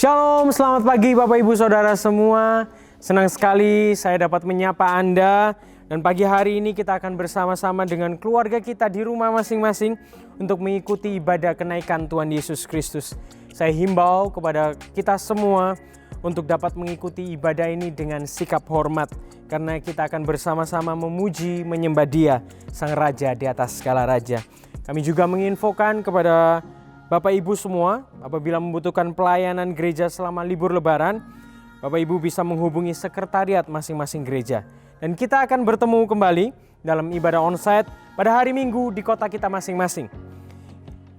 Shalom, selamat pagi Bapak Ibu Saudara semua. Senang sekali saya dapat menyapa Anda. Dan pagi hari ini kita akan bersama-sama dengan keluarga kita di rumah masing-masing untuk mengikuti ibadah kenaikan Tuhan Yesus Kristus. Saya himbau kepada kita semua untuk dapat mengikuti ibadah ini dengan sikap hormat. Karena kita akan bersama-sama memuji, menyembah Dia, Sang Raja di atas segala raja. Kami juga menginfokan kepada Bapak Ibu semua, apabila membutuhkan pelayanan gereja selama libur lebaran, Bapak Ibu bisa menghubungi sekretariat masing-masing gereja. Dan kita akan bertemu kembali dalam ibadah onsite pada hari Minggu di kota kita masing-masing.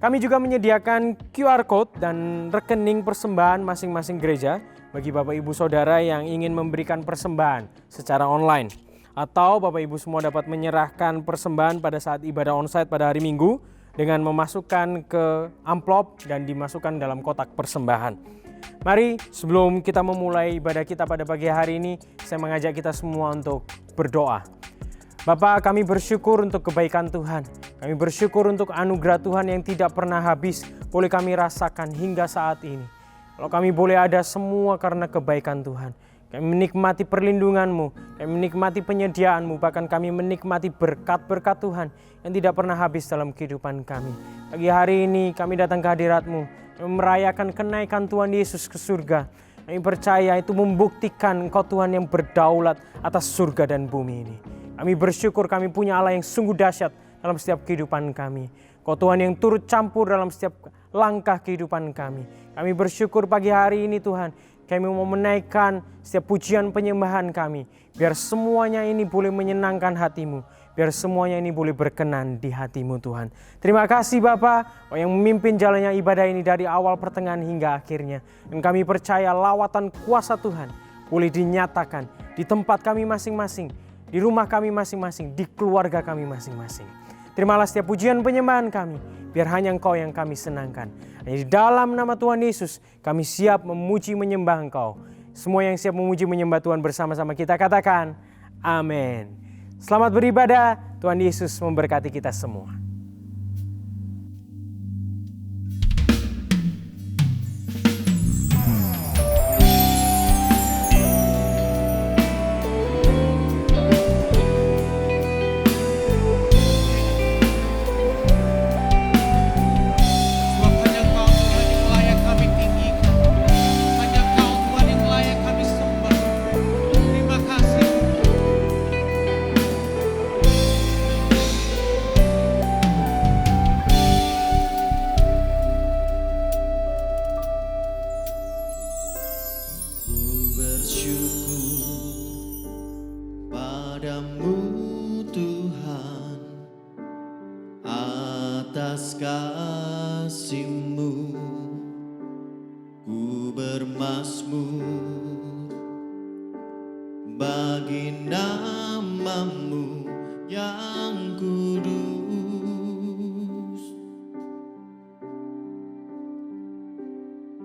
Kami juga menyediakan QR Code dan rekening persembahan masing-masing gereja bagi Bapak Ibu Saudara yang ingin memberikan persembahan secara online. Atau Bapak Ibu semua dapat menyerahkan persembahan pada saat ibadah onsite pada hari Minggu dengan memasukkan ke amplop dan dimasukkan dalam kotak persembahan. Mari sebelum kita memulai ibadah kita pada pagi hari ini, saya mengajak kita semua untuk berdoa. Bapa, kami bersyukur untuk kebaikan Tuhan. Kami bersyukur untuk anugerah Tuhan yang tidak pernah habis boleh kami rasakan hingga saat ini. Kalau kami boleh ada semua karena kebaikan Tuhan. Kami menikmati perlindungan-Mu, kami menikmati penyediaan-Mu, bahkan kami menikmati berkat-berkat Tuhan yang tidak pernah habis dalam kehidupan kami. Pagi hari ini kami datang ke hadirat-Mu, kami merayakan kenaikan Tuhan Yesus ke surga. Kami percaya itu membuktikan Engkau Tuhan yang berdaulat atas surga dan bumi ini. Kami bersyukur kami punya Allah yang sungguh dahsyat dalam setiap kehidupan kami. Engkau Tuhan yang turut campur dalam setiap langkah kehidupan kami. Kami bersyukur pagi hari ini Tuhan, kami mau menaikkan setiap pujian penyembahan kami. Biar semuanya ini boleh menyenangkan hati-Mu. Biar semuanya ini boleh berkenan di hati-Mu Tuhan. Terima kasih Bapa yang memimpin jalannya ibadah ini dari awal pertengahan hingga akhirnya. Dan kami percaya lawatan kuasa Tuhan boleh dinyatakan di tempat kami masing-masing, di rumah kami masing-masing, di keluarga kami masing-masing. Terimalah setiap pujian penyembahan kami, biar hanya Engkau yang kami senangkan. Di dalam nama Tuhan Yesus, kami siap memuji menyembah Engkau. Semua yang siap memuji menyembah Tuhan bersama-sama kita katakan, amin. Selamat beribadah, Tuhan Yesus memberkati kita semua.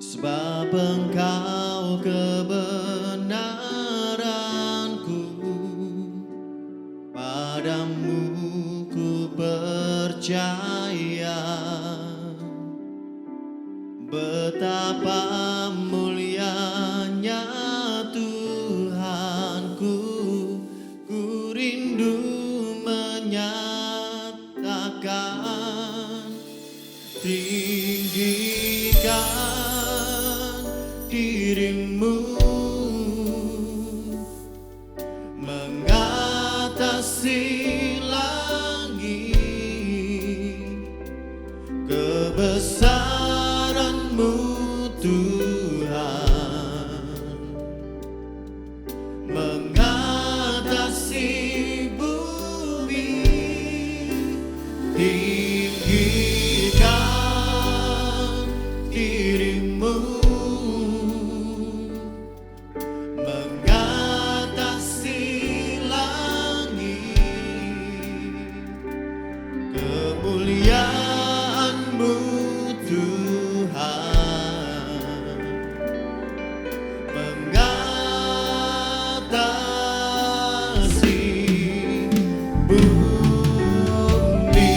Sebab Engkau kebenaranku, padamu ku percaya. Betapa mulianya Tuhanku, ku rindu menyatakan. Tinggikan dirimu mengatasi langit, kebesaran-Mu Tuhan mengatasi bumi. Tinggikan dirimu mengatasi langit, kemuliaan-Mu Tuhan mengatasi bumi.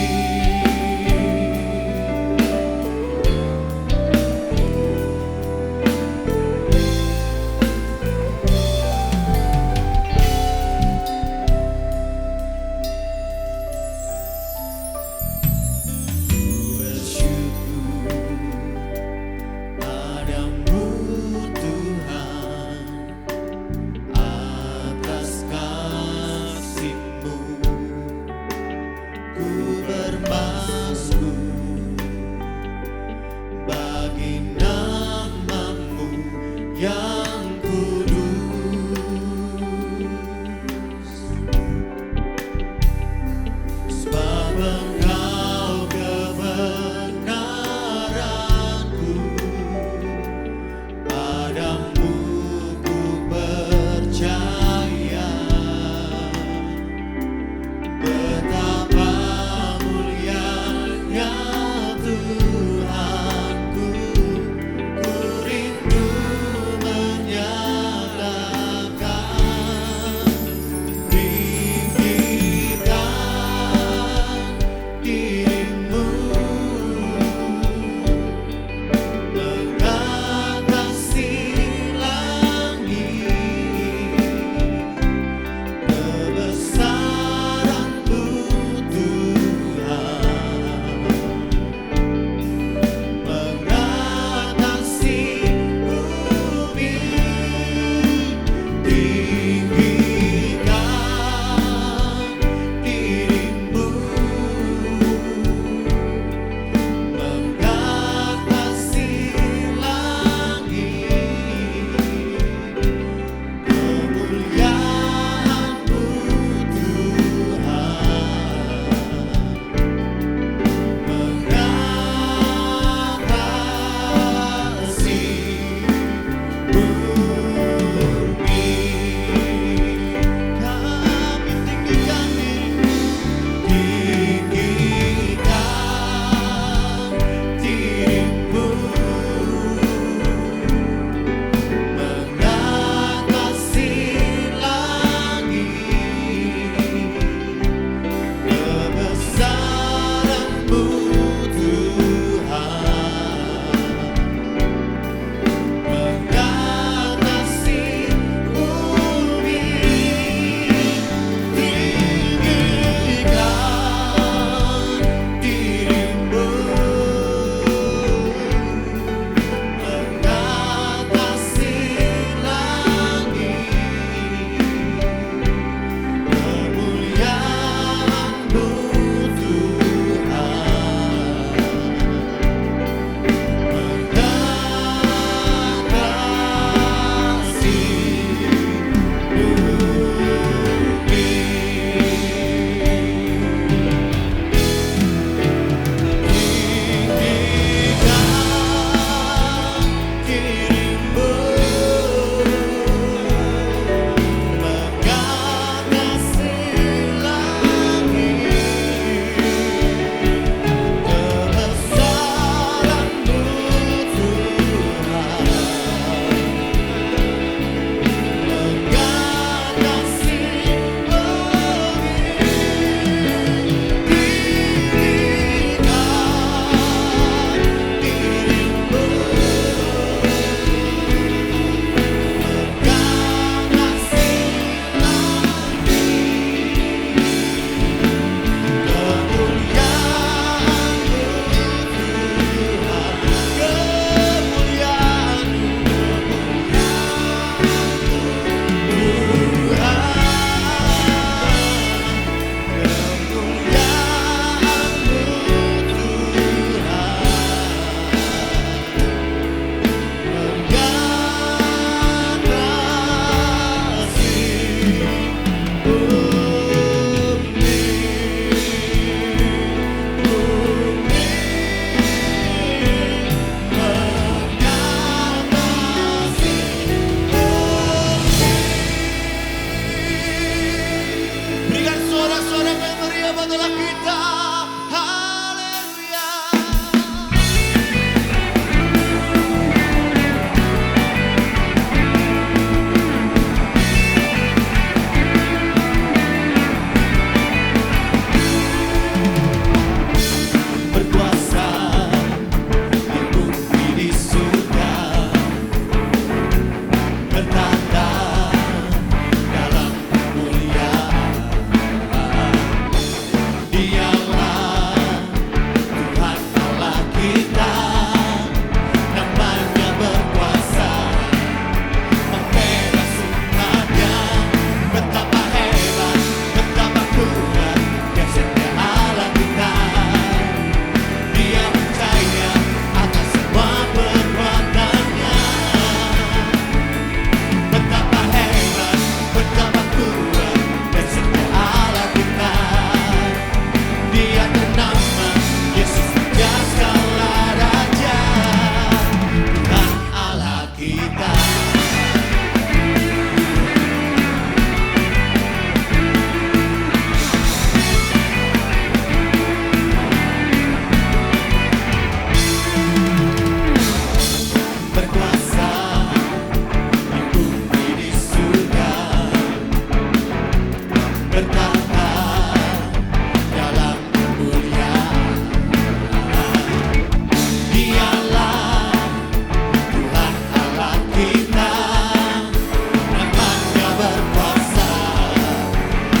hebat Allah kita. Haleluya. Berkuasa di bumi di surga, bertata dalam kemuliaan. Dialah Tuhan Allah kita, namanya berkuasa, membebas umatnya. Betapa hebat, betapa kuat, dahsyatnya Allah kita. Dia percaya atas semua perbuatannya. Betapa hebat, betapa kuat, dahsyatnya Allah kita. Dia bernama Yesus, Raja segala raja, Tuhan Allah kita. Berkuasa di bumi di surga, bertata dalam kemuliaan. Dialah Tuhan Allah kita, namanya berkuasa,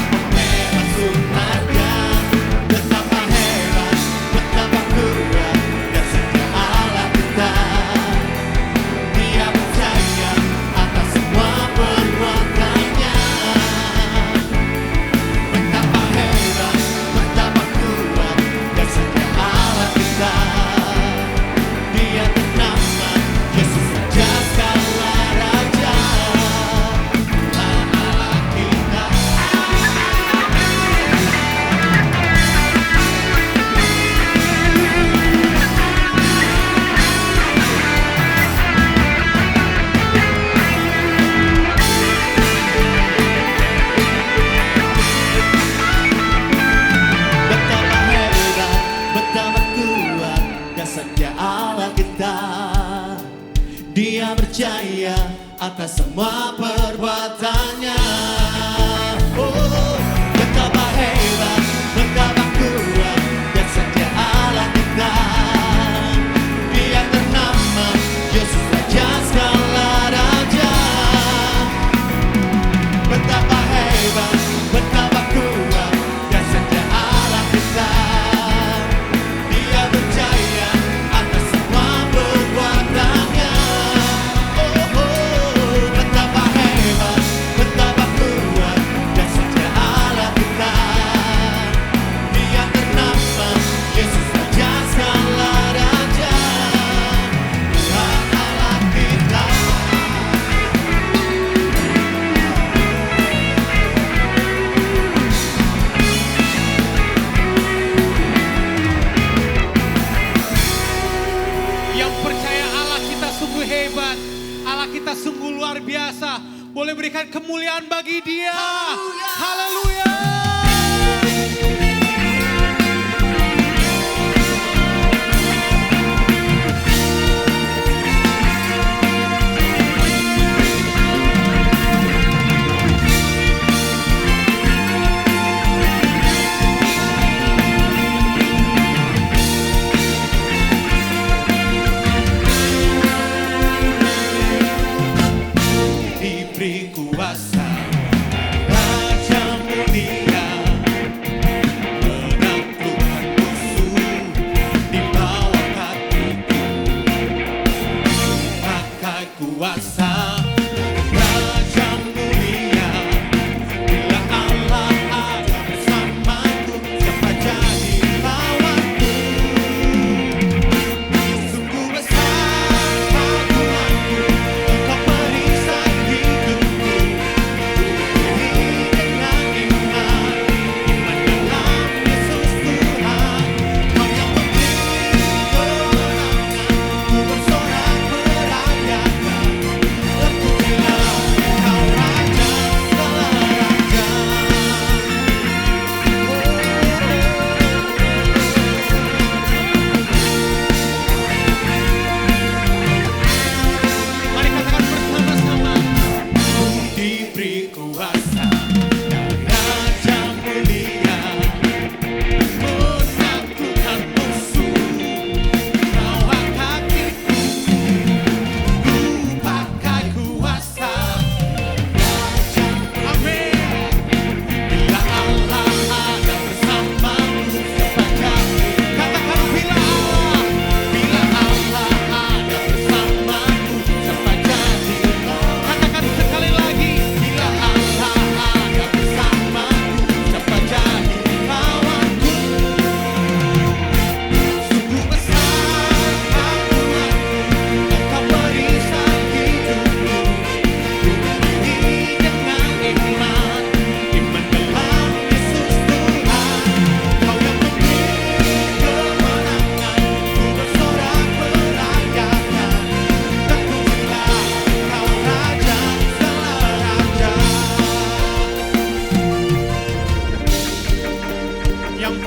membebas umatnya. Betapa hebat, betapa kuat, dahsyatnya Allah kita. Dia percaya atas semua perbuatannya. Betapa hebat, betapa kuat, dahsyatnya Allah kita. Dia bernama Yesus, Raja segala raja, Tuhan Allah kita. Betapa hebat, betapa kuat, dahsyatnya Allah kita. Dia berjaya atas semua perbuatannya. Oh, betapa hebat, betapa kuat, dahsyatnya Allah kita. Dia bernama Yesus, Raja segala raja. Betapa hebat, betapa kuat, dahsyatnya Allah kita. Dia berjaya atas semua perbuatannya. Oh, oh, betapa hebat, betapa kuat, dahsyatnya Allah kita. Dia bernama Yesus, Raja segala raja, Tuhan Allah kita. Yang percaya Allah kita sungguh hebat, Allah kita sungguh luar biasa. Boleh berikan kemuliaan bagi Dia. Haleluya. Diberi kuasa, Raja mulia.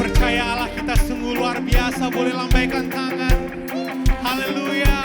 percaya Allah kita sungguh luar biasa, boleh lambaikan tangan. Haleluya.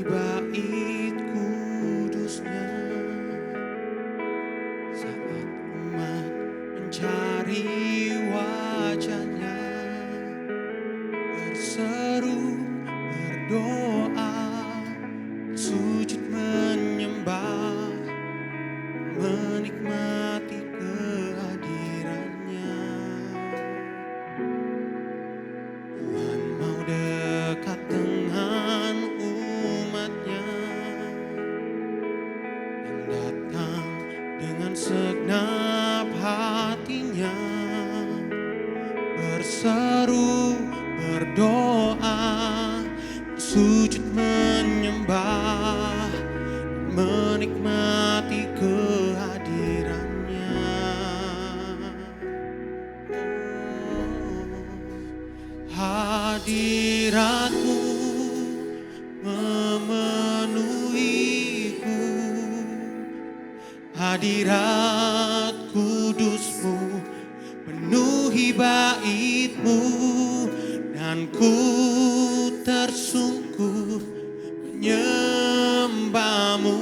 Bait kudusnya saat umat mencari wajahnya, berseru, berdoa, sujud menyembah, menikmati kehadirannya. Tuhan mau dekat dengan umatnya yang datang dengan segenap hatinya, berseru, berdoa, bersujud menyembah, menikmati kehadirannya. Hadiratmu memenuhiku, hadirat kudusmu penuhi baitmu, dan ku tersungkur menyembahmu,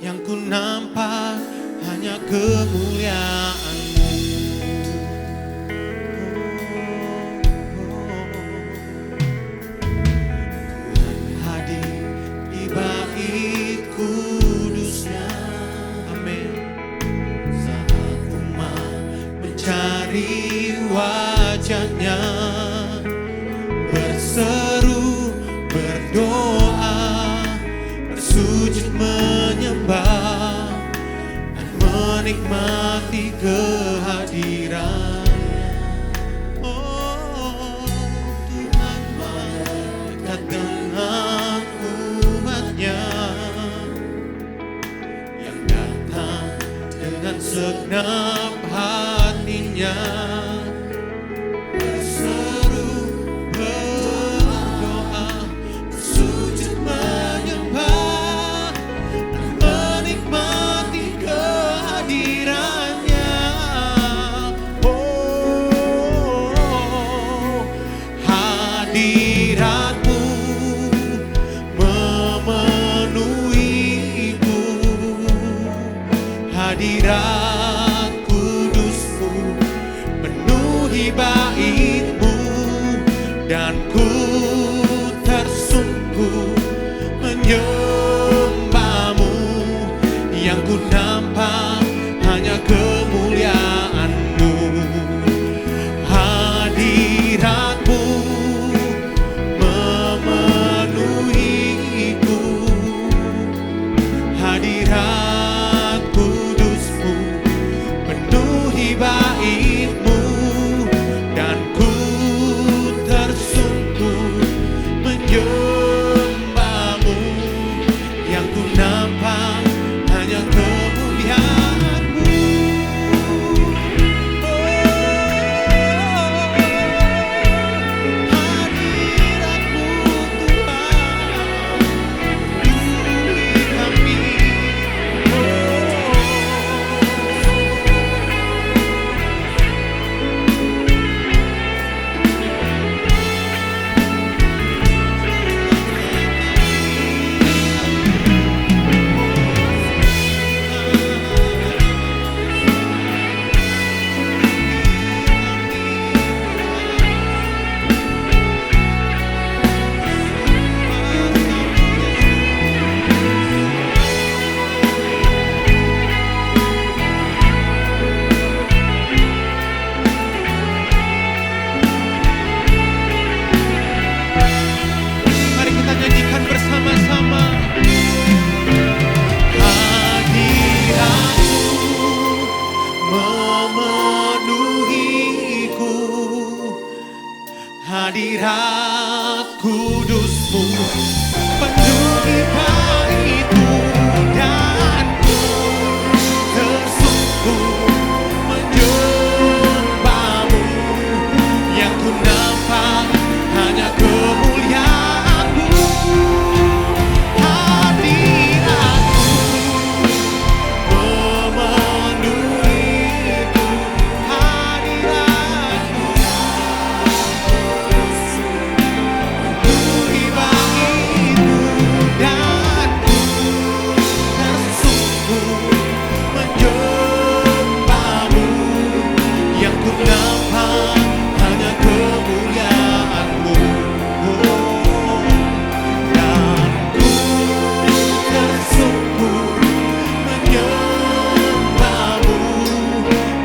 yang ku nampak hanya kemuliaanmu. Cari wajahnya, berseru, berdoa, bersujud menyembah, dan menikmati kehadirannya. bait-Mu, dan ku tersungkur menyembah-Mu. Yang ku nampak hanya kemuliaan-Mu. Hadirat-Mu memenuhiku, hadirat kudus-Mu penuhi bait-Mu, dan ku tersungkur menyembah-Mu. Yang ku nampak hanya kemuliaan-Mu. Hadirat-Mu Tuhan penuhi kami. Mari kita nyanyikan bersama-sama. Hadirat-Mu memenuhiku, hadirat kudus-Mu penuhi bait-Mu, dan ku tersungkur menyembah-Mu. Yang ku nampak hanya kemuliaan-Mu. Hadirat-Mu memenuhiku, hadirat-Mu penuhi bait-Mu, dan ku tersungkur menyembah-Mu. Yang ku nampak hanya kemuliaan-Mu, dan ku tersungkur menyembah-Mu.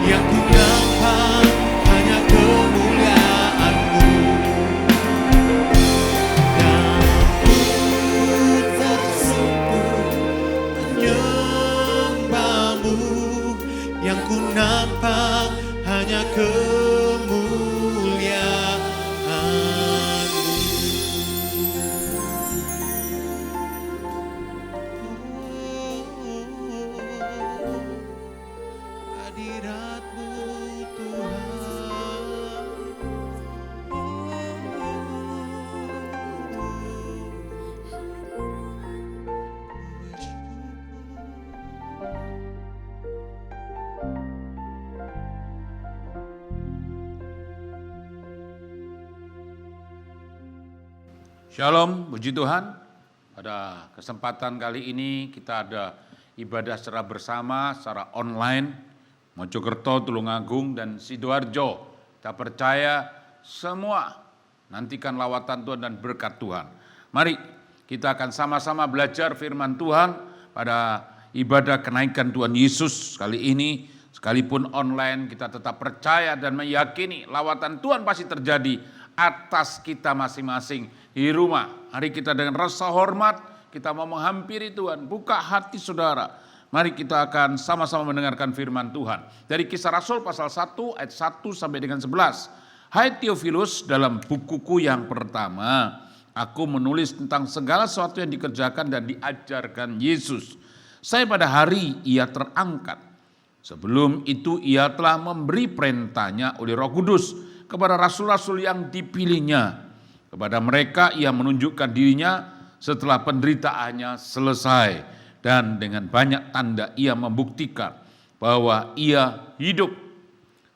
Yang ku nampak hanya kemuliaan-Mu, dan ku tersungkur menyembah-Mu. Yang ku nampak hanya kemuliaan-Mu. Hadirat-Mu Shalom, puji Tuhan. Pada kesempatan kali ini kita ada ibadah secara bersama, secara online, Mojokerto, Tulungagung, dan Sidoarjo. Kita percaya semua nantikan lawatan Tuhan dan berkat Tuhan. Mari kita akan sama-sama belajar firman Tuhan pada ibadah kenaikan Tuhan Yesus kali ini. Sekalipun online, kita tetap percaya dan meyakini lawatan Tuhan pasti terjadi atas kita masing-masing di rumah. Mari kita dengan rasa hormat, kita mau menghampiri Tuhan. Buka hati saudara. Mari kita akan sama-sama mendengarkan firman Tuhan. Dari Kisah Rasul pasal 1 ayat 1 sampai dengan 11. Hai Theophilus, dalam bukuku yang pertama, aku menulis tentang segala sesuatu yang dikerjakan dan diajarkan Yesus. Saya pada hari ia terangkat. Sebelum itu ia telah memberi perintahnya oleh Roh Kudus kepada rasul-rasul yang dipilihnya. Kepada mereka ia menunjukkan dirinya setelah penderitaannya selesai. Dan dengan banyak tanda ia membuktikan bahwa ia hidup.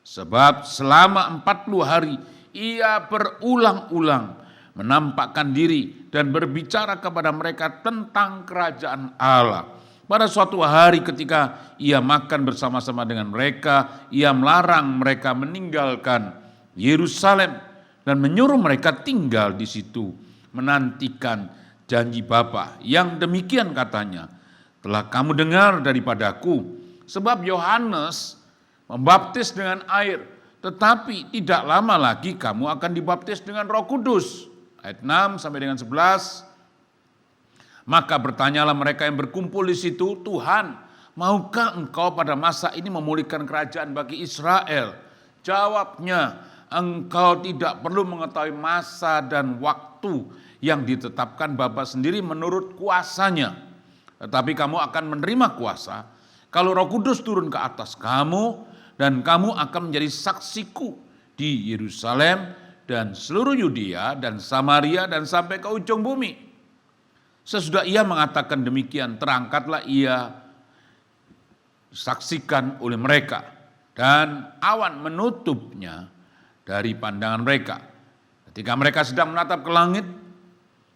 Sebab selama 40 hari ia berulang-ulang menampakkan diri dan berbicara kepada mereka tentang kerajaan Allah. Pada suatu hari ketika ia makan bersama-sama dengan mereka, ia melarang mereka meninggalkan Yerusalem dan menyuruh mereka tinggal di situ menantikan janji Bapa. Yang demikian katanya, telah kamu dengar daripadaku, sebab Yohanes membaptis dengan air, tetapi tidak lama lagi kamu akan dibaptis dengan Roh Kudus. Ayat 6 sampai dengan 11. Maka bertanyalah mereka yang berkumpul di situ, Tuhan, maukah engkau pada masa ini memulihkan kerajaan bagi Israel? Jawabnya, engkau tidak perlu mengetahui masa dan waktu yang ditetapkan Bapa sendiri menurut kuasanya. Tetapi kamu akan menerima kuasa kalau Roh Kudus turun ke atas kamu, dan kamu akan menjadi saksiku di Yerusalem dan seluruh Yudea dan Samaria dan sampai ke ujung bumi. Sesudah ia mengatakan demikian, terangkatlah ia disaksikan oleh mereka, dan awan menutupnya dari pandangan mereka. Ketika mereka sedang menatap ke langit,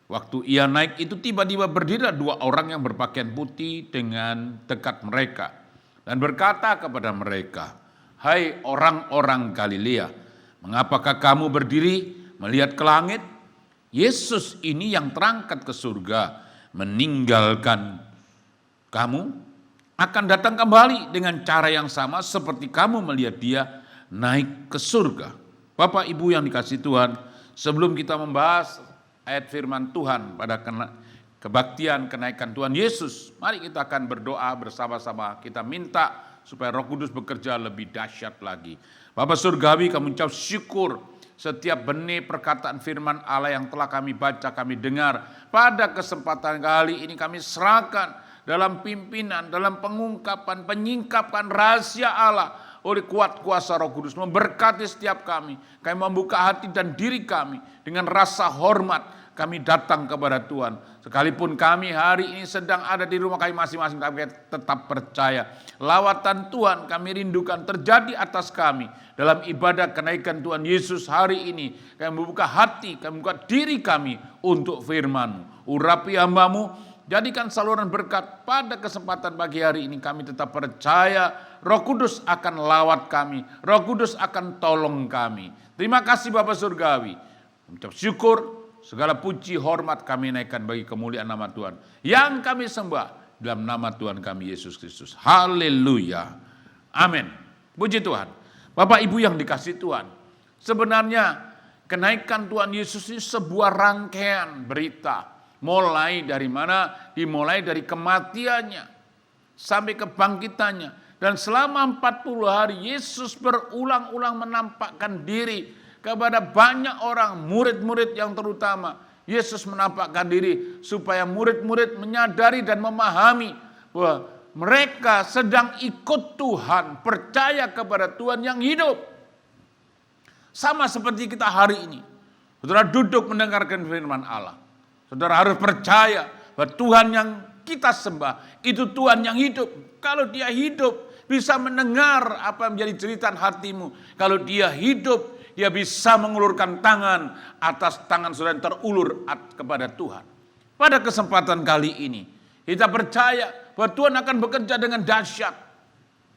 waktu ia naik itu tiba-tiba berdiri dua orang yang berpakaian putih dengan dekat mereka dan berkata kepada mereka, hai orang-orang Galilea, mengapakah kamu berdiri melihat ke langit? Yesus ini yang terangkat ke surga meninggalkan kamu akan datang kembali dengan cara yang sama seperti kamu melihat dia naik ke surga. Bapak Ibu yang dikasihi Tuhan, sebelum kita membahas ayat firman Tuhan pada kebaktian kenaikan Tuhan Yesus, mari kita akan berdoa bersama-sama. Kita minta supaya Roh Kudus bekerja lebih dahsyat lagi. Bapa Surgawi, kami ucap syukur setiap benih perkataan firman Allah yang telah kami baca, kami dengar. Pada kesempatan kali ini kami serahkan dalam pimpinan, dalam pengungkapan, penyingkapan rahasia Allah oleh kuat kuasa Roh Kudus. Memberkati setiap kami. Kami membuka hati dan diri kami dengan rasa hormat. Kami datang kepada Tuhan. Sekalipun kami hari ini sedang ada di rumah kami masing-masing, kami tetap percaya lawatan Tuhan kami rindukan terjadi atas kami dalam ibadah kenaikan Tuhan Yesus hari ini. Kami membuka hati, kami membuka diri kami untuk firman-Mu. Urapi hamba-Mu, jadikan saluran berkat pada kesempatan pagi hari ini. Kami tetap percaya Roh Kudus akan lawat kami, Roh Kudus akan tolong kami. Terima kasih Bapa Surgawi. Ucap syukur, segala puji hormat kami naikkan bagi kemuliaan nama Tuhan yang kami sembah dalam nama Tuhan kami Yesus Kristus. Haleluya. Amin. Puji Tuhan. Bapak Ibu yang dikasihi Tuhan, sebenarnya kenaikan Tuhan Yesus ini sebuah rangkaian berita. Mulai dari mana? Dimulai dari kematiannya sampai kebangkitannya. Dan selama 40 hari Yesus berulang-ulang menampakkan diri kepada banyak orang, murid-murid yang terutama. Yesus menampakkan diri supaya murid-murid menyadari dan memahami bahwa mereka sedang ikut Tuhan, percaya kepada Tuhan yang hidup. Sama seperti kita hari ini. Saudara duduk mendengarkan firman Allah. Saudara harus percaya bahwa Tuhan yang kita sembah itu Tuhan yang hidup. Kalau dia hidup, bisa mendengar apa yang menjadi jeritan hatimu. Kalau dia hidup, dia bisa mengulurkan tangan atas tangan saudara yang terulur kepada Tuhan. Pada kesempatan kali ini, kita percaya bahwa Tuhan akan bekerja dengan dahsyat.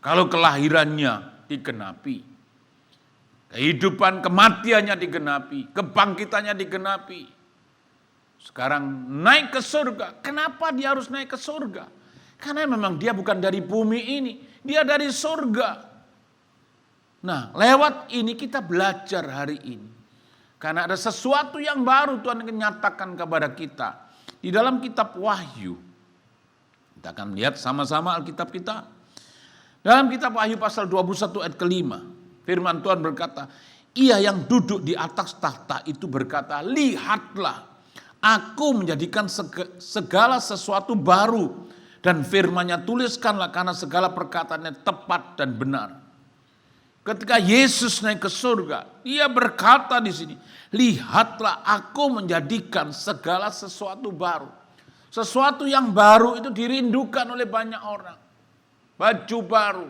Kalau kelahirannya digenapi, kehidupan kematiannya digenapi, kebangkitannya digenapi. Sekarang naik ke surga. Kenapa dia harus naik ke surga? Karena memang dia bukan dari bumi ini, dia dari surga. Nah, lewat ini kita belajar hari ini. Karena ada sesuatu yang baru Tuhan akan nyatakan kepada kita. Di dalam kitab Wahyu. Kita akan lihat sama-sama Alkitab kita. Dalam kitab Wahyu pasal 21 ayat ke-5. Firman Tuhan berkata, ia yang duduk di atas tahta itu berkata, lihatlah, aku menjadikan segala sesuatu baru. Dan firman-Nya tuliskanlah karena segala perkataannya tepat dan benar. Ketika Yesus naik ke surga, dia berkata di sini, lihatlah aku menjadikan segala sesuatu baru. Sesuatu yang baru itu dirindukan oleh banyak orang. Baju baru,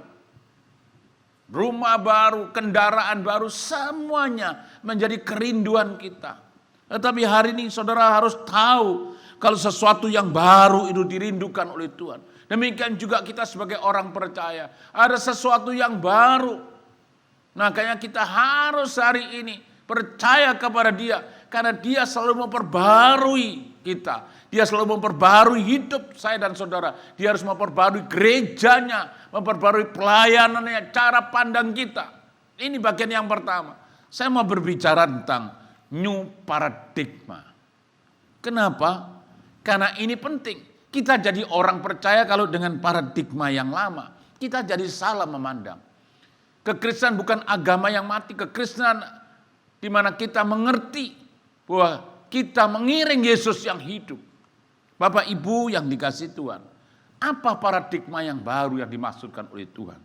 rumah baru, kendaraan baru, semuanya menjadi kerinduan kita. Tetapi hari ini saudara harus tahu, kalau sesuatu yang baru itu dirindukan oleh Tuhan. Demikian juga kita sebagai orang percaya, ada sesuatu yang baru. Makanya kita harus hari ini percaya kepada Dia. Karena Dia selalu memperbarui kita. Dia selalu memperbarui hidup saya dan saudara. Dia harus memperbarui gerejanya, memperbarui pelayanannya, cara pandang kita. Ini bagian yang pertama. Saya mau berbicara tentang new paradigma. Kenapa? Karena ini penting. Kita jadi orang percaya kalau dengan paradigma yang lama. Kita jadi salah memandang. Kekristenan bukan agama yang mati. Kekristenan di mana kita mengerti bahwa kita mengiring Yesus yang hidup. Bapak Ibu yang dikasihi Tuhan. Apa paradigma yang baru yang dimaksudkan oleh Tuhan?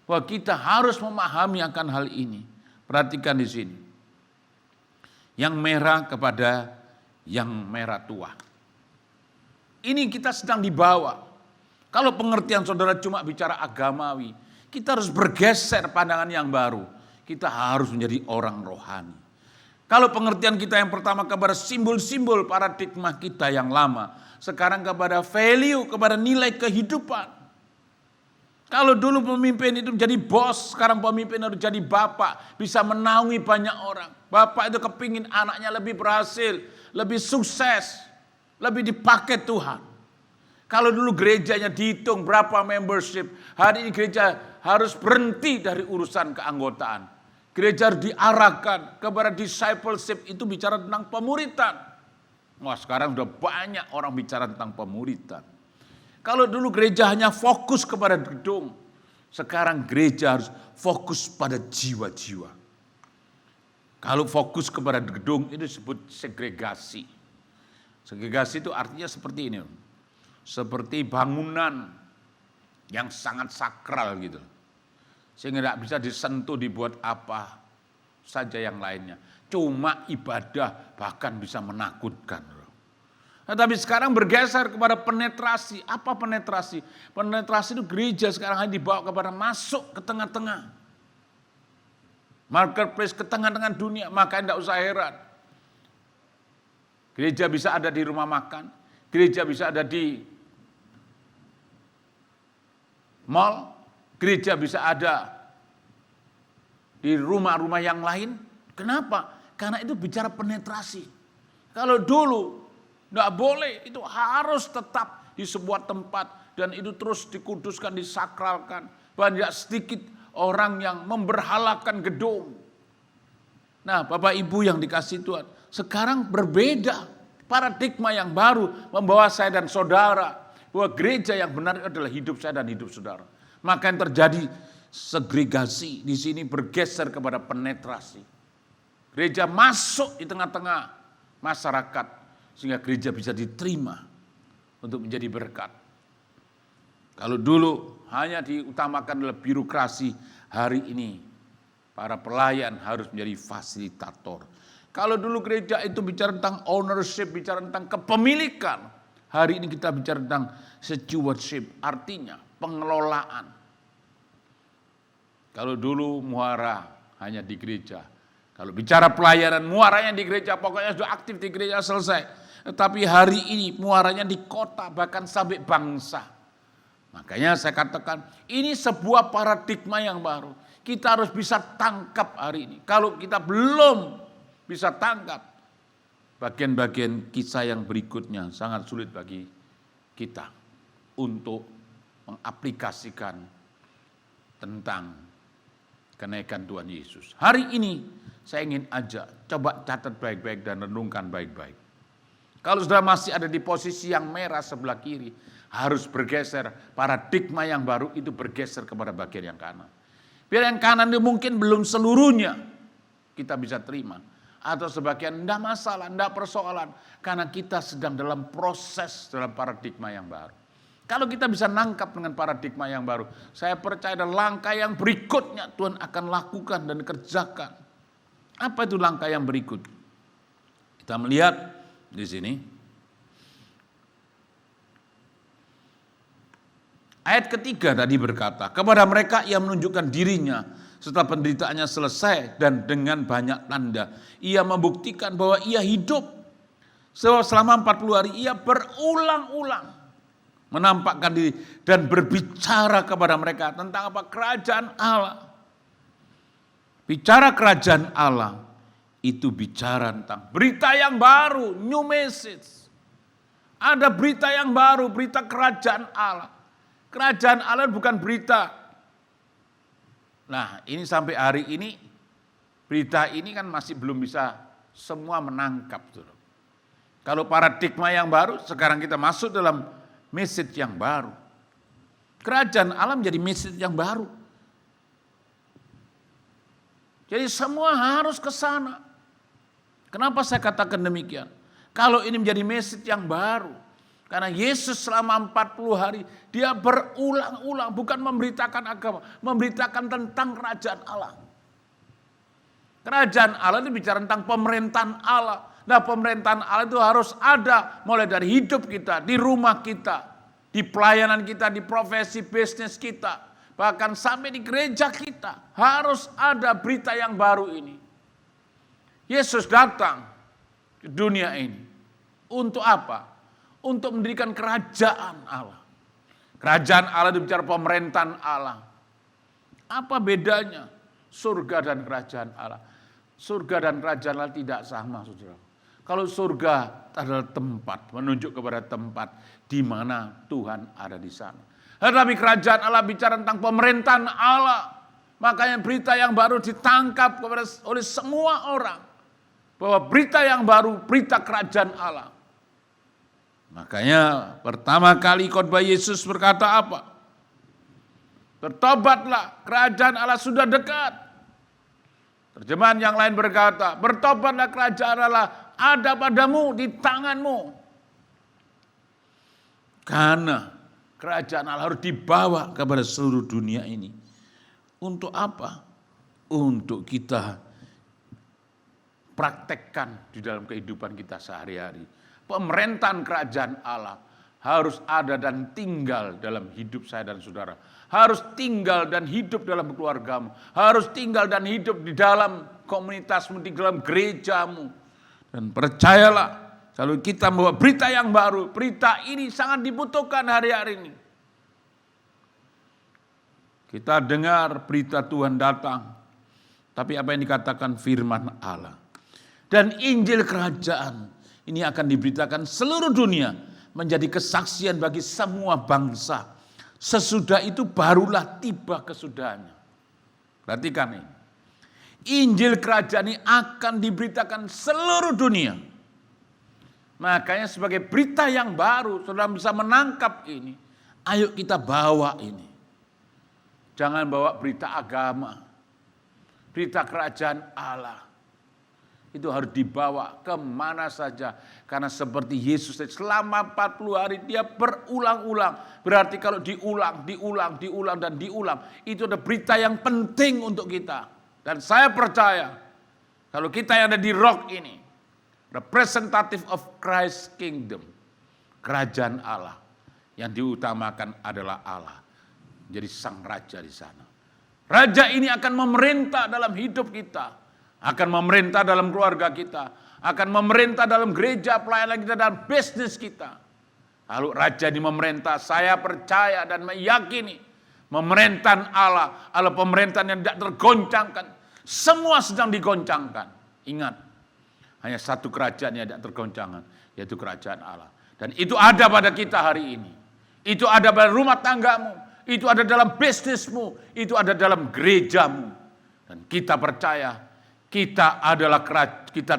Bahwa kita harus memahami akan hal ini. Perhatikan di sini. Yang merah kepada yang merah tua. Ini kita sedang dibawa. Kalau pengertian saudara cuma bicara agamawi, kita harus bergeser pandangan yang baru. Kita harus menjadi orang rohani. Kalau pengertian kita yang pertama kepada simbol-simbol paradigma kita yang lama, sekarang kepada value, kepada nilai kehidupan. Kalau dulu pemimpin itu jadi bos, sekarang pemimpin harus jadi bapak, bisa menaungi banyak orang. Bapak itu kepingin anaknya lebih berhasil, lebih sukses, lebih dipakai Tuhan. Kalau dulu gerejanya dihitung berapa membership, hari ini gereja harus berhenti dari urusan keanggotaan. Gereja harus diarahkan kepada discipleship, itu bicara tentang pemuritan. Wah, sekarang sudah banyak orang bicara tentang pemuritan. Kalau dulu gereja hanya fokus kepada gedung, sekarang gereja harus fokus pada jiwa-jiwa. Kalau fokus kepada gedung itu disebut segregasi. Segregasi itu artinya seperti ini. Seperti bangunan yang sangat sakral gitu. Sehingga tidak bisa disentuh, dibuat apa saja yang lainnya. Cuma ibadah bahkan bisa menakutkan. Nah, tapi sekarang bergeser kepada penetrasi. Apa penetrasi? Penetrasi itu gereja sekarang hanya dibawa kepada masuk ke tengah-tengah. Marketplace ke tengah-tengah dunia, maka tidak usah heran. Gereja bisa ada di rumah makan, gereja bisa ada di mall, gereja bisa ada di rumah-rumah yang lain. Kenapa? Karena itu bicara penetrasi. Kalau dulu tidak boleh, itu harus tetap di sebuah tempat dan itu terus dikuduskan, disakralkan. Banyak sedikit orang yang memberhalakan gedung. Nah, Bapak Ibu yang dikasihi Tuhan, sekarang berbeda. Paradigma yang baru membawa saya dan saudara bahwa gereja yang benar adalah hidup saya dan hidup saudara. Maka yang terjadi segregasi di sini bergeser kepada penetrasi. Gereja masuk di tengah-tengah masyarakat sehingga gereja bisa diterima untuk menjadi berkat. Kalau dulu hanya diutamakan adalah birokrasi, hari ini para pelayan harus menjadi fasilitator. Kalau dulu gereja itu bicara tentang ownership, bicara tentang kepemilikan, hari ini kita bicara tentang stewardship, artinya pengelolaan. Kalau dulu muara hanya di gereja, kalau bicara pelayanan muaranya di gereja, pokoknya sudah aktif di gereja selesai. Tetapi hari ini muaranya di kota, bahkan sampai bangsa. Makanya saya katakan ini sebuah paradigma yang baru. Kita harus bisa tangkap hari ini. Kalau kita belum bisa tangkap, bagian-bagian kisah yang berikutnya sangat sulit bagi kita untuk mengaplikasikan tentang kenaikan Tuhan Yesus. Hari ini saya ingin ajak, coba catat baik-baik dan renungkan baik-baik. Kalau sudah masih ada di posisi yang merah sebelah kiri, harus bergeser. Paradigma yang baru itu bergeser kepada bagian yang kanan. Biar yang kanan itu mungkin belum seluruhnya kita bisa terima. Atau sebagian tidak masalah, tidak persoalan. Karena kita sedang dalam proses dalam paradigma yang baru. Kalau kita bisa nangkap dengan paradigma yang baru, saya percaya ada langkah yang berikutnya Tuhan akan lakukan dan kerjakan. Apa itu langkah yang berikut? Kita melihat di sini. Ayat ketiga tadi berkata, kepada mereka ia menunjukkan dirinya setelah penderitaannya selesai dan dengan banyak tanda. Ia membuktikan bahwa ia hidup. Selama 40 hari ia berulang-ulang menampakkan diri dan berbicara kepada mereka tentang apa? Kerajaan Allah. Bicara kerajaan Allah, itu bicara tentang berita yang baru, new message. Ada berita yang baru, berita kerajaan Allah. Kerajaan Allah bukan berita. Nah, ini sampai hari ini, berita ini kan masih belum bisa semua menangkap. Kalau paradigma yang baru, sekarang kita masuk dalam message yang baru. Kerajaan Allah menjadi message yang baru. Jadi semua harus ke sana. Kenapa saya katakan demikian? Kalau ini menjadi message yang baru. Karena Yesus selama 40 hari, dia berulang-ulang, bukan memberitakan agama, memberitakan tentang kerajaan Allah. Kerajaan Allah itu bicara tentang pemerintahan Allah. Nah, pemerintahan Allah itu harus ada mulai dari hidup kita, di rumah kita, di pelayanan kita, di profesi bisnis kita, bahkan sampai di gereja kita. Harus ada berita yang baru ini. Yesus datang ke dunia ini. Untuk apa? Untuk mendirikan kerajaan Allah. Kerajaan Allah itu bicara pemerintahan Allah. Apa bedanya surga dan kerajaan Allah? Surga dan kerajaan Allah tidak sama, saudara. Kalau surga adalah tempat, menunjuk kepada tempat di mana Tuhan ada di sana. Tetapi kerajaan Allah bicara tentang pemerintahan Allah. Makanya berita yang baru ditangkap oleh semua orang. Bahwa berita yang baru, berita kerajaan Allah. Makanya pertama kali khotbah Yesus berkata apa? Bertobatlah, kerajaan Allah sudah dekat. Terjemahan yang lain berkata, bertobatlah, kerajaan Allah ada padamu, di tanganmu. Karena kerajaan Allah harus dibawa kepada seluruh dunia ini. Untuk apa? Untuk kita praktekkan di dalam kehidupan kita sehari-hari. Pemerintahan kerajaan Allah harus ada dan tinggal dalam hidup saya dan saudara. Harus tinggal dan hidup dalam keluargamu. Harus tinggal dan hidup di dalam komunitasmu, di dalam gerejamu. Dan percayalah, kalau kita membawa berita yang baru, berita ini sangat dibutuhkan hari-hari ini. Kita dengar berita Tuhan datang, tapi apa yang dikatakan firman Allah. Dan Injil kerajaan ini akan diberitakan seluruh dunia menjadi kesaksian bagi semua bangsa. Sesudah itu barulah tiba kesudahannya. Perhatikan ini. Injil kerajaan ini akan diberitakan seluruh dunia. Makanya sebagai berita yang baru, saudara bisa menangkap ini. Ayo kita bawa ini. Jangan bawa berita agama. Berita kerajaan Allah. Itu harus dibawa kemana saja. Karena seperti Yesus selama 40 hari dia berulang-ulang. Berarti kalau diulang, dan diulang. Itu ada berita yang penting untuk kita. Dan saya percaya kalau kita yang ada di rock ini. Representative of Christ's kingdom. Kerajaan Allah. Yang diutamakan adalah Allah. Jadi sang raja di sana. Raja ini akan memerintah dalam hidup kita. Akan memerintah dalam keluarga kita. Akan memerintah dalam gereja, pelayanan kita, dan bisnis kita. Lalu raja ini memerintah, saya percaya dan meyakini. Pemerintahan Allah, Allah pemerintahan yang tidak tergoncangkan. Semua sedang digoncangkan. Ingat, hanya satu kerajaan yang tidak tergoncangkan, yaitu kerajaan Allah. Dan itu ada pada kita hari ini. Itu ada pada rumah tanggamu. Itu ada dalam bisnismu. Itu ada dalam gerejamu. Dan kita percaya, kita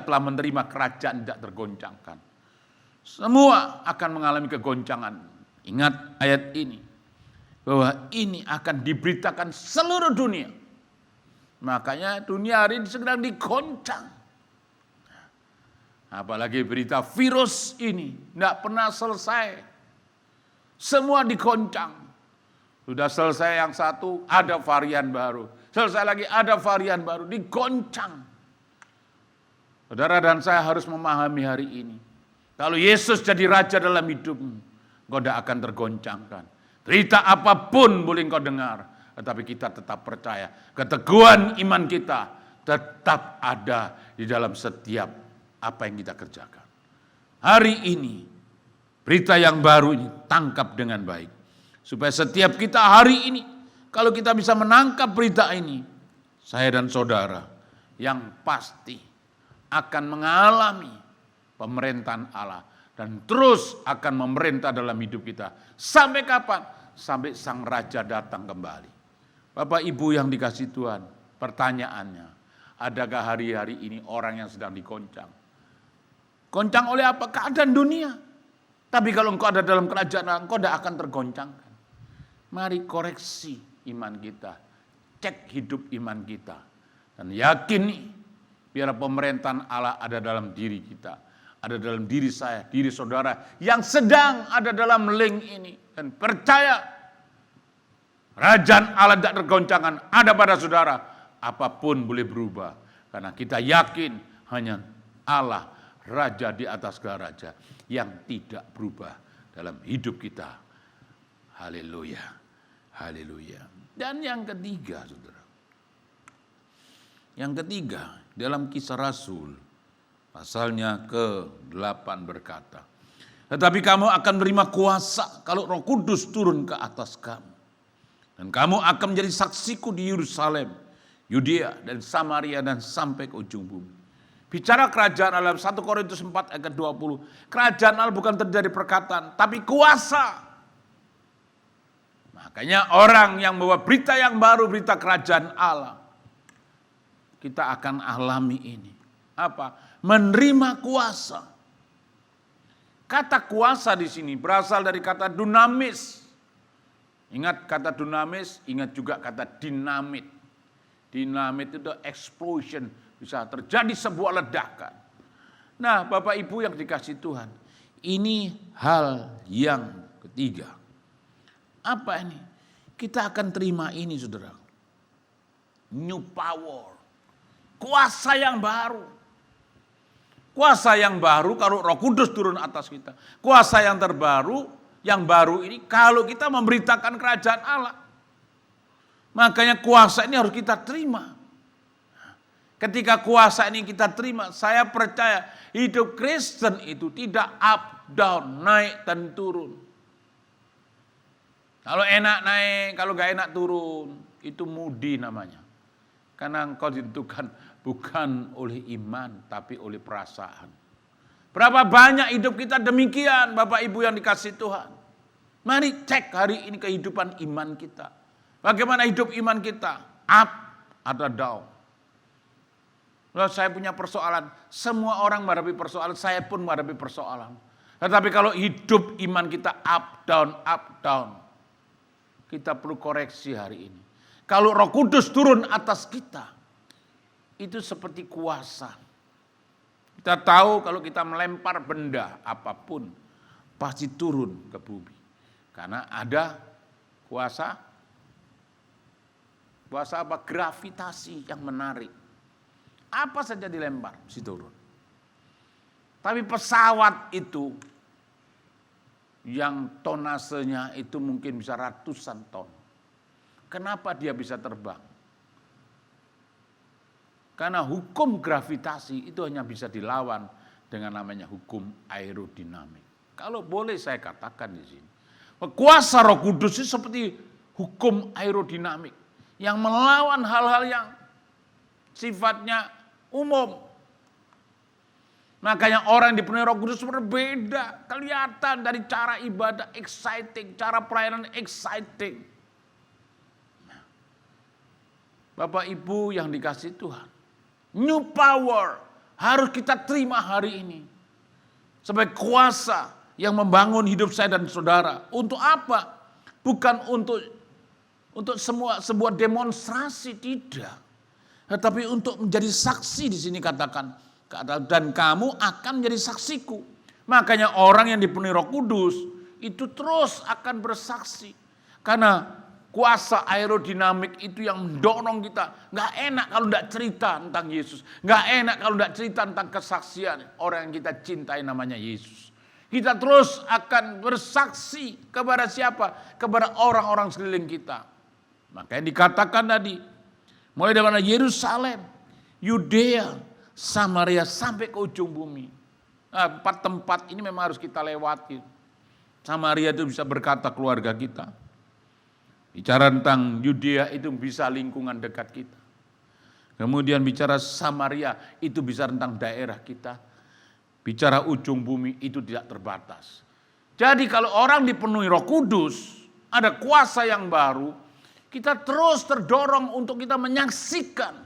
telah menerima kerajaan tidak tergoncangkan. Semua akan mengalami kegoncangan. Ingat ayat ini. Bahwa ini akan diberitakan seluruh dunia. Makanya dunia hari ini sedang digoncang. Apalagi berita virus ini. Tidak pernah selesai. Semua digoncang. Sudah selesai yang satu, ada varian baru. Selesai lagi ada varian baru, digoncang. Saudara dan saya harus memahami hari ini. Kalau Yesus jadi raja dalam hidupmu, engkau tidak akan tergoncangkan. Berita apapun boleh engkau dengar, tetapi kita tetap percaya. Keteguhan iman kita tetap ada di dalam setiap apa yang kita kerjakan. Hari ini, berita yang baru ini tangkap dengan baik. Supaya setiap kita hari ini, kalau kita bisa menangkap berita ini, saya dan saudara yang pasti akan mengalami pemerintahan Allah dan terus akan memerintah dalam hidup kita. Sampai kapan? Sampai Sang Raja datang kembali. Bapak Ibu yang dikasihi Tuhan, pertanyaannya, adakah hari-hari ini orang yang sedang dikoncang? Goncang oleh apa? Keadaan dunia. Tapi kalau engkau ada dalam kerajaan Allah, engkau tidak akan tergoncangkan. Mari koreksi iman kita, cek hidup iman kita, dan yakini biar pemerintahan Allah ada dalam diri kita, ada dalam diri saya, diri saudara yang sedang ada dalam link ini. Dan percaya kerajaan Allah tidak tergoncangkan ada pada saudara. Apapun boleh berubah. Karena kita yakin hanya Allah, Raja di atas segala raja, yang tidak berubah dalam hidup kita. Haleluya, haleluya. Dan yang ketiga, saudara. Yang ketiga, dalam Kisah Rasul, pasalnya ke-8 berkata, tetapi kamu akan menerima kuasa kalau Roh Kudus turun ke atas kamu. Dan kamu akan menjadi saksiku di Yerusalem, Yudea dan Samaria dan sampai ke ujung bumi. Bicara kerajaan Allah 1 Korintus 4 ayat 20. Kerajaan Allah bukan terjadi perkataan, tapi kuasa. Makanya orang yang membawa berita yang baru, berita kerajaan Allah, kita akan alami ini. Apa? Menerima kuasa. Kata kuasa di sini berasal dari kata dunamis. Ingat kata dunamis, ingat juga kata dinamit. Dinamit itu explosion, bisa terjadi sebuah ledakan. Nah, Bapak Ibu yang dikasihi Tuhan, ini hal yang ketiga. Apa ini? Kita akan terima ini, saudara. New power. Kuasa yang baru. Kuasa yang baru kalau Roh Kudus turun atas kita. Kuasa yang terbaru, yang baru ini kalau kita memberitakan kerajaan Allah. Makanya kuasa ini harus kita terima. Ketika kuasa ini kita terima, saya percaya hidup Kristen itu tidak up, down, naik dan turun. Kalau enak naik, kalau gak enak turun, itu mudi namanya. Karena engkau ditentukan bukan oleh iman, tapi oleh perasaan. Berapa banyak hidup kita demikian, Bapak Ibu yang dikasihi Tuhan. Mari cek hari ini kehidupan iman kita. Bagaimana hidup iman kita? Up atau down? Kalau saya punya persoalan, semua orang menghadapi persoalan, saya pun menghadapi persoalan. Tetapi kalau hidup iman kita up, down, kita perlu koreksi hari ini. Kalau Roh Kudus turun atas kita, itu seperti kuasa. Kita tahu kalau kita melempar benda apapun, pasti turun ke bumi. Karena ada kuasa apa? Gravitasi yang menarik. Apa saja dilempar, mesti turun. Tapi pesawat itu, yang tonasenya itu mungkin bisa ratusan ton. Kenapa dia bisa terbang? Karena hukum gravitasi itu hanya bisa dilawan dengan namanya hukum aerodinamik. Kalau boleh saya katakan di sini, kuasa Roh Kudus itu seperti hukum aerodinamik yang melawan hal-hal yang sifatnya umum. Makanya orang yang dipenuhi Roh Kudus berbeda, kelihatan dari cara ibadah exciting, cara pelayanan exciting. Bapak Ibu yang dikasihi Tuhan, new power harus kita terima hari ini sebagai kuasa yang membangun hidup saya dan saudara. Untuk apa? Bukan untuk sebuah demonstrasi, tidak. Tetapi untuk menjadi saksi di sini katakan, dan kamu akan menjadi saksiku. Makanya orang yang dipenuhi Roh Kudus itu terus akan bersaksi. Karena kuasa aerodinamik itu yang mendorong kita. Gak enak kalau tidak cerita tentang Yesus. Gak enak kalau tidak cerita tentang kesaksian orang yang kita cintai namanya Yesus. Kita terus akan bersaksi kepada siapa? Kepada orang-orang sekeliling kita. Makanya dikatakan tadi, mulai dari mana? Yerusalem, Yudea, Samaria sampai ke ujung bumi. Nah, 4 tempat ini memang harus kita lewati. Samaria itu bisa berkata keluarga kita. Bicara tentang Yudea itu bisa lingkungan dekat kita. Kemudian bicara Samaria, itu bisa tentang daerah kita. Bicara ujung bumi, itu tidak terbatas. Jadi kalau orang dipenuhi Roh Kudus, ada kuasa yang baru, kita terus terdorong untuk kita menyaksikan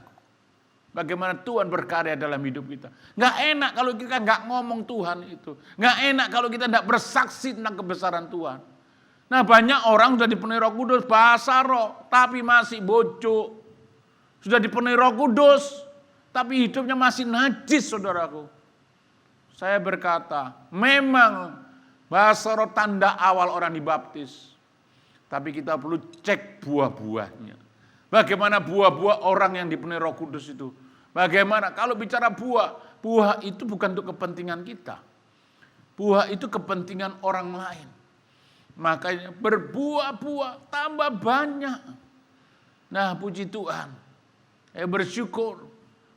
bagaimana Tuhan berkarya dalam hidup kita. Nggak enak kalau kita nggak ngomong Tuhan itu. Nggak enak kalau kita nggak bersaksi tentang kebesaran Tuhan. Nah banyak orang sudah dipenuhi Roh Kudus, bahasa roh, tapi masih bocok. Sudah dipenuhi Roh Kudus, tapi hidupnya masih najis, saudaraku. Saya berkata, memang bahasa roh tanda awal orang dibaptis. Tapi kita perlu cek buah-buahnya. Bagaimana buah-buah orang yang dipenuhi Roh Kudus itu? Bagaimana? Kalau bicara buah, buah itu bukan untuk kepentingan kita. Buah itu kepentingan orang lain. Makanya berbuah-buah, tambah banyak. Nah puji Tuhan. Saya bersyukur,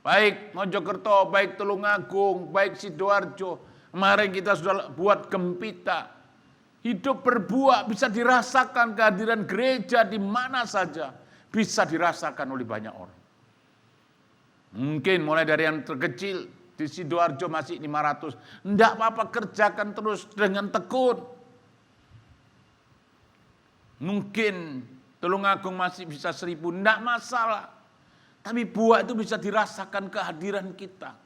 baik Mojokerto, baik Tulungagung, baik Sidoarjo. Kemarin kita sudah buat gempita. Hidup berbuah bisa dirasakan kehadiran gereja di mana saja. Bisa dirasakan oleh banyak orang. Mungkin mulai dari yang terkecil, di Sidoarjo masih 500. Tidak apa-apa, kerjakan terus dengan tekun. Mungkin Tulungagung masih bisa 1000, tidak masalah. Tapi buah itu bisa dirasakan kehadiran kita.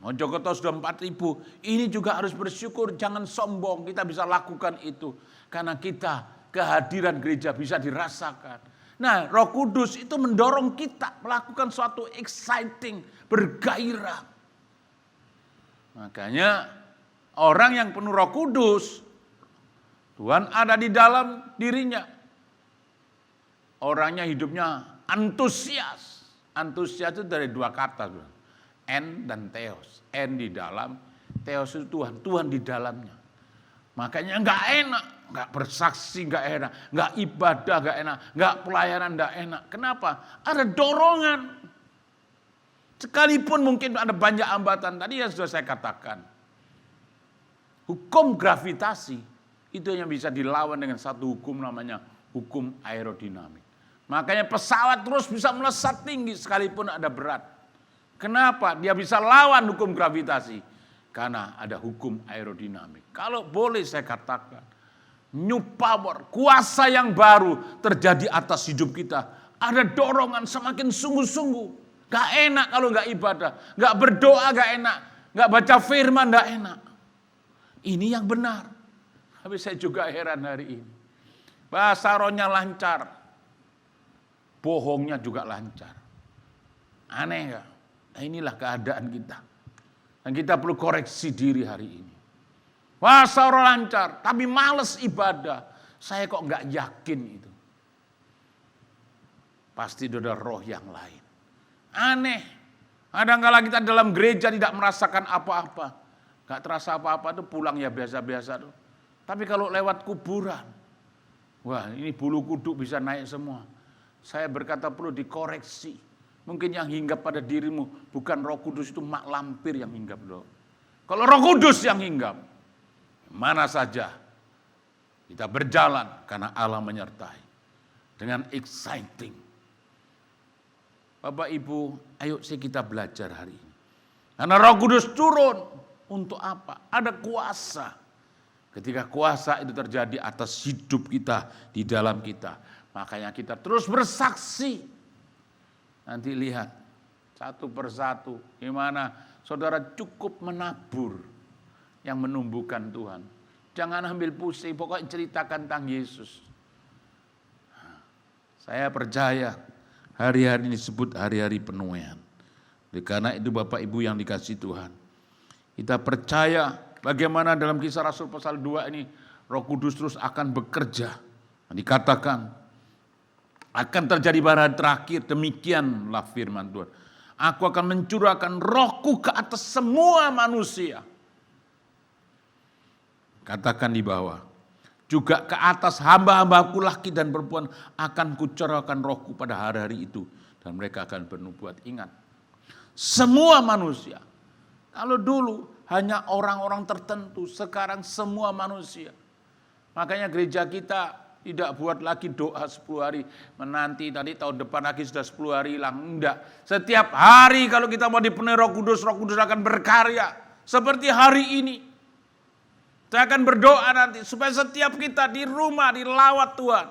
Mojokerto sudah 4000. Ini juga harus bersyukur, jangan sombong. Kita bisa lakukan itu. Karena kita, kehadiran gereja bisa dirasakan. Nah Roh Kudus itu mendorong kita melakukan suatu exciting, bergairah. Makanya orang yang penuh Roh Kudus, Tuhan ada di dalam dirinya. Orangnya hidupnya antusias. Antusias itu dari dua kata. En dan Theos. En di dalam, Theos itu Tuhan. Tuhan di dalamnya. Makanya enggak enak. Enggak bersaksi enggak enak. Enggak ibadah enggak enak. Enggak pelayanan enggak enak. Kenapa? Ada dorongan. Sekalipun mungkin ada banyak hambatan. Tadi yang sudah saya katakan. Hukum gravitasi. Itu yang bisa dilawan dengan satu hukum namanya hukum aerodinamik. Makanya pesawat terus bisa melesat tinggi sekalipun ada berat. Kenapa? Dia bisa lawan hukum gravitasi. Karena ada hukum aerodinamik. Kalau boleh saya katakan, new power, kuasa yang baru terjadi atas hidup kita. Ada dorongan semakin sungguh-sungguh. Gak enak kalau gak ibadah. Gak berdoa gak enak. Gak baca firman gak enak. Ini yang benar. Tapi saya juga heran hari ini. Bahasa rohnya lancar. Bohongnya juga lancar. Aneh gak? Nah, inilah keadaan kita. Dan kita perlu koreksi diri hari ini. Bahasa roh lancar, tapi males ibadah. Saya kok gak yakin itu. Pasti ada roh yang lain. Aneh. Kadang-kadang kita dalam gereja tidak merasakan apa-apa. Gak terasa apa-apa tuh pulang ya biasa-biasa tuh. Tapi kalau lewat kuburan, wah ini bulu kuduk bisa naik semua. Saya berkata perlu dikoreksi. Mungkin yang hinggap pada dirimu bukan Roh Kudus, itu mak lampir yang hinggap loh. Kalau Roh Kudus yang hinggap, mana saja kita berjalan karena Allah menyertai. Dengan exciting. Bapak Ibu, ayo kita belajar hari ini. Karena Roh Kudus turun untuk apa? Ada kuasa. Ketika kuasa itu terjadi atas hidup kita, di dalam kita. Makanya kita terus bersaksi. Nanti lihat satu persatu gimana saudara cukup menabur yang menumbuhkan Tuhan. Jangan ambil pusing, pokoknya ceritakan tentang Yesus. Saya percaya hari-hari ini disebut hari-hari penuaian. Karena itu Bapak Ibu yang dikasih Tuhan. Kita percaya bagaimana dalam Kisah Rasul pasal 2 ini Roh Kudus terus akan bekerja. Dikatakan akan terjadi pada hari terakhir, demikianlah firman Tuhan. Aku akan mencurahkan rohku ke atas semua manusia. Katakan di bawah. Juga ke atas hamba-hambaku laki dan perempuan akan kucurahkan rohku pada hari-hari itu. Dan mereka akan bernubuat. Ingat, semua manusia. Kalau dulu hanya orang-orang tertentu, sekarang semua manusia. Makanya gereja kita Tidak buat lagi doa 10 hari menanti tadi tahun depan lagi sudah 10 hari hilang. Enggak. Setiap hari kalau kita mau dipenuhi Roh Kudus akan berkarya. Seperti hari ini. Saya akan berdoa nanti supaya setiap kita di rumah dilawat Tuhan.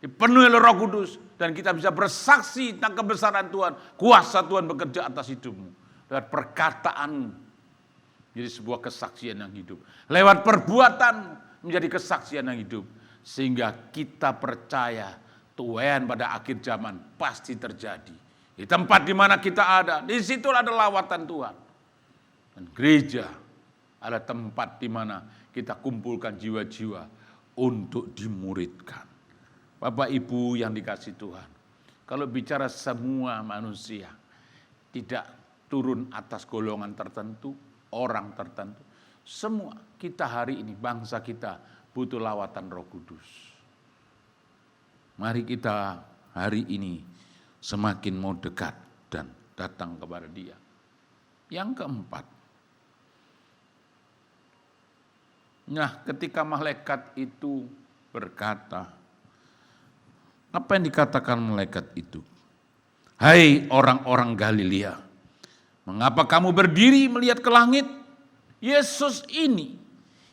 Dipenuhi oleh Roh Kudus. Dan kita bisa bersaksi tentang kebesaran Tuhan. Kuasa Tuhan bekerja atas hidupmu. Lewat perkataanmu. Jadi sebuah kesaksian yang hidup. Lewat perbuatan menjadi kesaksian yang hidup. Sehingga kita percaya Tuhan pada akhir zaman pasti terjadi. Di tempat di mana kita ada, di situ ada lawatan Tuhan. Dan gereja adalah tempat di mana kita kumpulkan jiwa-jiwa untuk dimuridkan. Bapak Ibu yang dikasihi Tuhan, kalau bicara semua manusia, tidak turun atas golongan tertentu, orang tertentu. Semua kita hari ini, bangsa kita, butuh lawatan Roh Kudus. Mari kita hari ini semakin mau dekat dan datang kepada Dia. Yang keempat, nah ketika malaikat itu berkata, apa yang dikatakan malaikat itu? Hai orang-orang Galilea, mengapa kamu berdiri melihat ke langit? Yesus ini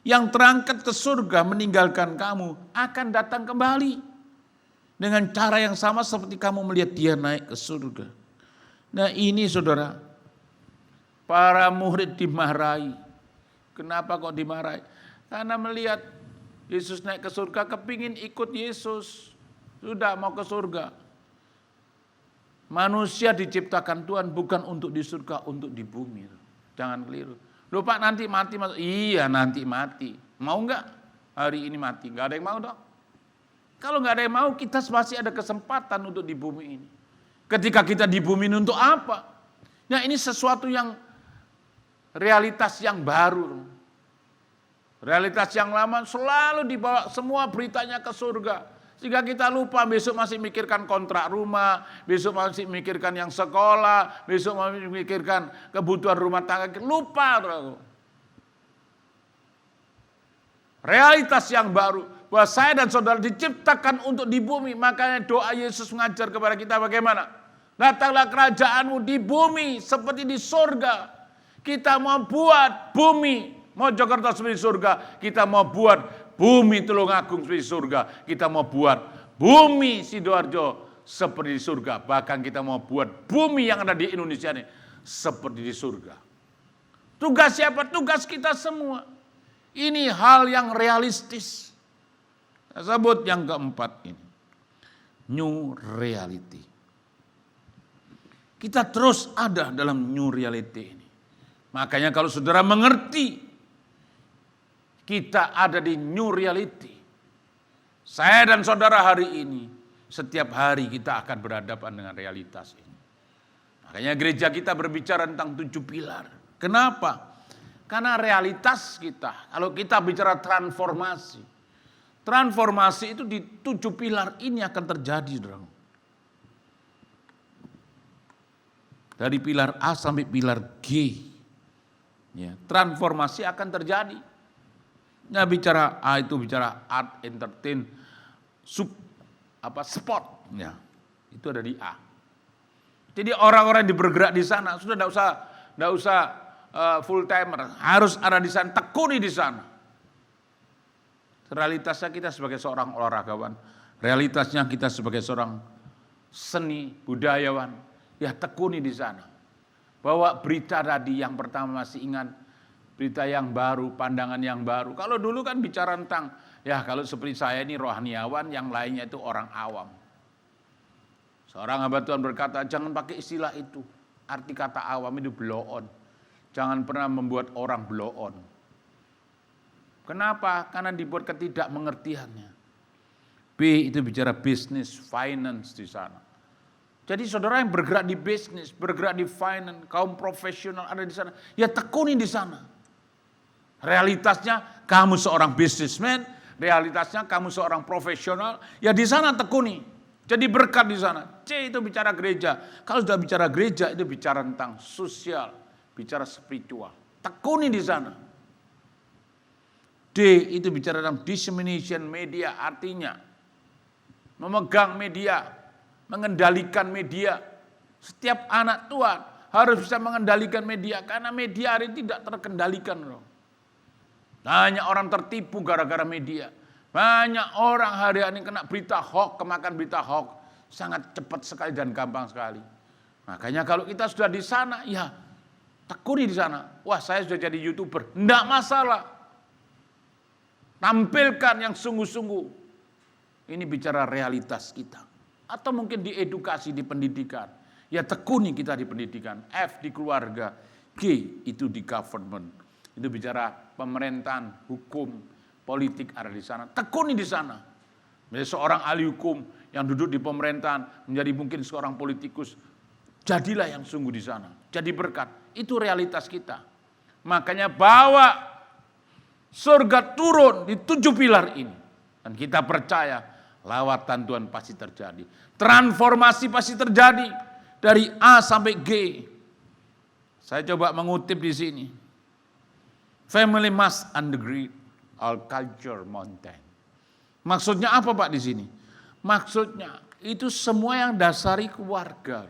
yang terangkat ke surga meninggalkan kamu akan datang kembali. Dengan cara yang sama seperti kamu melihat dia naik ke surga. Nah ini saudara, para murid dimarahi. Kenapa kok dimarahi? Karena melihat Yesus naik ke surga, kepingin ikut Yesus. Sudah mau ke surga. Manusia diciptakan Tuhan bukan untuk di surga, untuk di bumi. Jangan keliru. Loh Pak nanti mati, iya nanti mati. Mau enggak hari ini mati? Enggak ada yang mau dong. Kalau enggak ada yang mau, kita masih ada kesempatan untuk di bumi ini. Ketika kita di bumi ini untuk apa? Nah ini sesuatu yang realitas yang baru. Realitas yang lama selalu dibawa semua beritanya ke surga. Sehingga kita lupa besok masih mikirkan kontrak rumah, besok masih mikirkan yang sekolah, besok masih mikirkan kebutuhan rumah tangga. Lupa. Realitas yang baru, bahwa saya dan saudara diciptakan untuk di bumi. Makanya doa Yesus mengajar kepada kita bagaimana? Datanglah kerajaanmu di bumi seperti di surga. Kita mau buat bumi Mojokerto seperti surga. Kita mau buat bumi Tulungagung seperti surga. Kita mau buat bumi Sidoarjo seperti di surga. Bahkan kita mau buat bumi yang ada di Indonesia ini seperti di surga. Tugas siapa? Tugas kita semua. Ini hal yang realistis. Saya sebut yang keempat ini. New reality. Kita terus ada dalam new reality ini. Makanya kalau saudara mengerti kita ada di new reality. Saya dan saudara hari ini, setiap hari kita akan berhadapan dengan realitas ini. Makanya gereja kita berbicara tentang 7 pilar. Kenapa? Karena realitas kita, kalau kita bicara transformasi. Transformasi itu di 7 pilar ini akan terjadi, saudara. Dari pilar A sampai pilar G. Ya, transformasi akan terjadi. Nah bicara A itu bicara art, entertain, sport, ya itu ada di A. Jadi orang-orang yang bergerak di sana sudah tidak usah full timer, harus ada di sana, tekuni di sana. Realitasnya kita sebagai seorang olahragawan, realitasnya kita sebagai seorang seni budayawan, ya tekuni di sana. Bawa berita tadi yang pertama masih ingat. Berita yang baru, pandangan yang baru. Kalau dulu kan bicara tentang, ya kalau seperti saya ini rohaniawan, yang lainnya itu orang awam. Seorang hamba Tuhan berkata, jangan pakai istilah itu. Arti kata awam itu blow on. Jangan pernah membuat orang blow on. Kenapa? Karena dibuat ketidakmengertiannya. B itu bicara bisnis, finance di sana. Jadi saudara yang bergerak di bisnis, bergerak di finance, kaum profesional ada di sana, ya tekuni di sana. Realitasnya kamu seorang businessman, realitasnya kamu seorang profesional, ya di sana tekuni. Jadi berkat di sana. C itu bicara gereja. Kalau sudah bicara gereja itu bicara tentang sosial, bicara spiritual. Tekuni di sana. D itu bicara tentang dissemination media, artinya memegang media, mengendalikan media. Setiap anak Tuhan harus bisa mengendalikan media, karena media hari ini tidak terkendalikan. Banyak orang tertipu gara-gara media. Banyak orang hari ini kena berita hoax, kemakan berita hoax. Sangat cepat sekali dan gampang sekali. Makanya kalau kita sudah di sana, ya tekuni di sana. Wah, saya sudah jadi YouTuber. Enggak masalah. Tampilkan yang sungguh-sungguh. Ini bicara realitas kita. Atau mungkin di edukasi, di pendidikan. Ya tekuni kita di pendidikan. F di keluarga. G itu di government. Itu bicara pemerintahan, hukum, politik ada di sana. Tekuni di sana. Menjadi seorang ahli hukum yang duduk di pemerintahan, menjadi mungkin seorang politikus. Jadilah yang sungguh di sana. Jadi berkat. Itu realitas kita. Makanya bawa surga turun di 7 pilar ini. Dan kita percaya lawatan Tuhan pasti terjadi. Transformasi pasti terjadi. Dari A sampai G. Saya coba mengutip di sini. Family must undergird all culture mountain. Maksudnya apa Pak di sini? Maksudnya itu semua yang dasari keluarga.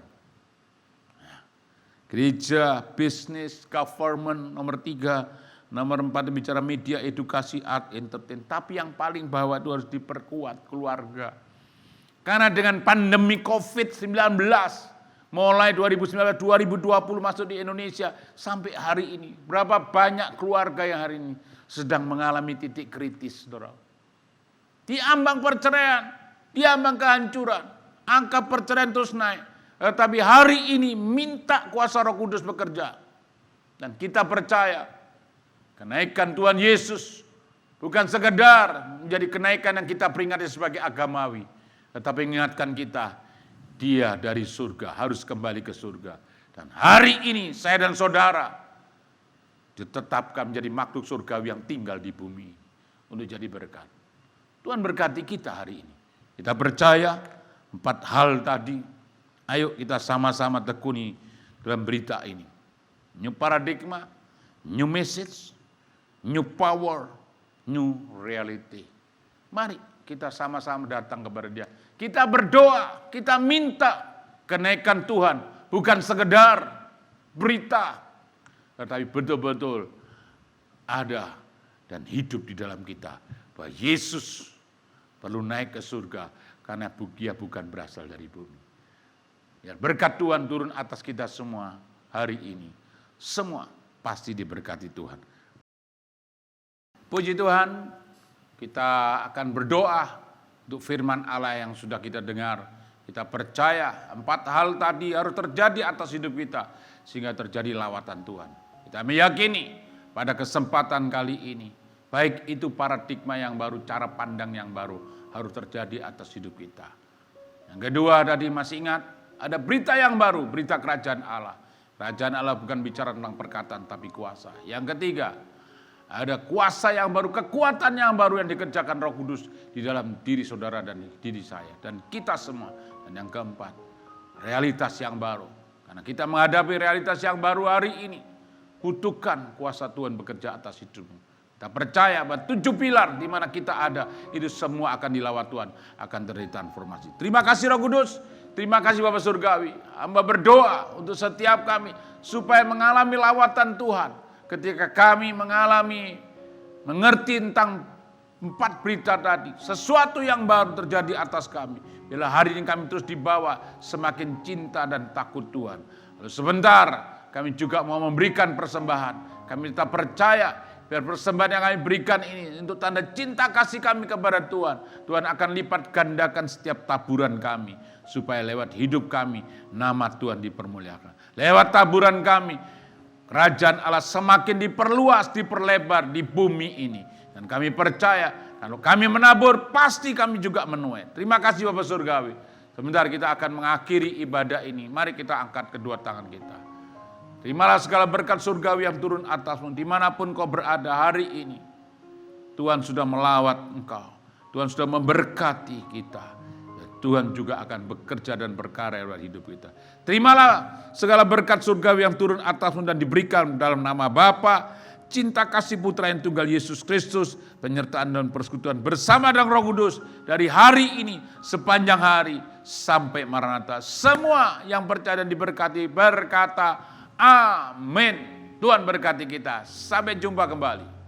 Gereja, bisnis, government, nomor 3. Nomor 4 bicara media, edukasi, art, entertain. Tapi yang paling bawah itu harus diperkuat keluarga. Karena dengan pandemi COVID-19, mulai 2019, 2020 masuk di Indonesia, sampai hari ini. Berapa banyak keluarga yang hari ini sedang mengalami titik kritis, saudara. Di ambang perceraian, di ambang kehancuran. Angka perceraian terus naik. Tetapi hari ini minta kuasa Roh Kudus bekerja. Dan kita percaya kenaikan Tuhan Yesus bukan sekedar menjadi kenaikan yang kita peringati sebagai agamawi. Tetapi mengingatkan kita, Dia dari surga harus kembali ke surga. Dan hari ini saya dan saudara ditetapkan menjadi makhluk surgawi yang tinggal di bumi untuk jadi berkat. Tuhan berkati kita hari ini. Kita percaya 4 hal tadi. Ayo kita sama-sama tekuni dalam berita ini. New paradigma, new message, new power, new reality. Mari kita sama-sama datang kepada Dia. Kita berdoa, kita minta kenaikan Tuhan. Bukan sekedar berita, tetapi betul-betul ada dan hidup di dalam kita. Bahwa Yesus perlu naik ke surga karena Dia bukan berasal dari bumi. Ya, berkat Tuhan turun atas kita semua hari ini. Semua pasti diberkati Tuhan. Puji Tuhan, kita akan berdoa untuk firman Allah yang sudah kita dengar. Kita percaya 4 hal tadi harus terjadi atas hidup kita, sehingga terjadi lawatan Tuhan. Kita meyakini pada kesempatan kali ini, baik itu paradigma yang baru, cara pandang yang baru harus terjadi atas hidup kita. Yang kedua tadi masih ingat, ada berita yang baru, berita kerajaan Allah. Kerajaan Allah bukan bicara tentang perkataan tapi kuasa. Yang ketiga, ada kuasa yang baru, kekuatan yang baru yang dikerjakan Roh Kudus di dalam diri saudara dan diri saya dan kita semua. Dan yang keempat, realitas yang baru. Karena kita menghadapi realitas yang baru hari ini, butuhkan kuasa Tuhan bekerja atas hidupmu. Kita percaya bahwa 7 pilar di mana kita ada, itu semua akan dilawat Tuhan, akan terjadi transformasi. Terima kasih Roh Kudus, terima kasih Bapak Surgawi. Hamba berdoa untuk setiap kami supaya mengalami lawatan Tuhan. Ketika kami mengerti tentang 4 berita tadi, sesuatu yang baru terjadi atas kami. Bila hari ini kami terus dibawa semakin cinta dan takut Tuhan. Lalu sebentar kami juga mau memberikan persembahan. Kami tetap percaya biar persembahan yang kami berikan ini untuk tanda cinta kasih kami kepada Tuhan. Tuhan akan lipat gandakan setiap taburan kami. Supaya lewat hidup kami, nama Tuhan dipermuliakan. Lewat taburan kami, kerajaan Allah semakin diperluas, diperlebar di bumi ini. Dan kami percaya, kalau kami menabur, pasti kami juga menuai. Terima kasih Bapak Surgawi. Sebentar kita akan mengakhiri ibadah ini. Mari kita angkat kedua tangan kita. Terimalah segala berkat surgawi yang turun atasmu, dimanapun kau berada hari ini. Tuhan sudah melawat engkau. Tuhan sudah memberkati kita. Tuhan juga akan bekerja dan berkarya dalam hidup kita. Terimalah segala berkat surgawi yang turun atasmu dan diberikan dalam nama Bapa, cinta kasih Putra yang tunggal Yesus Kristus, penyertaan dan persekutuan bersama dengan Roh Kudus dari hari ini sepanjang hari sampai Maranatha. Semua yang percaya dan diberkati berkata amin. Tuhan berkati kita. Sampai jumpa kembali.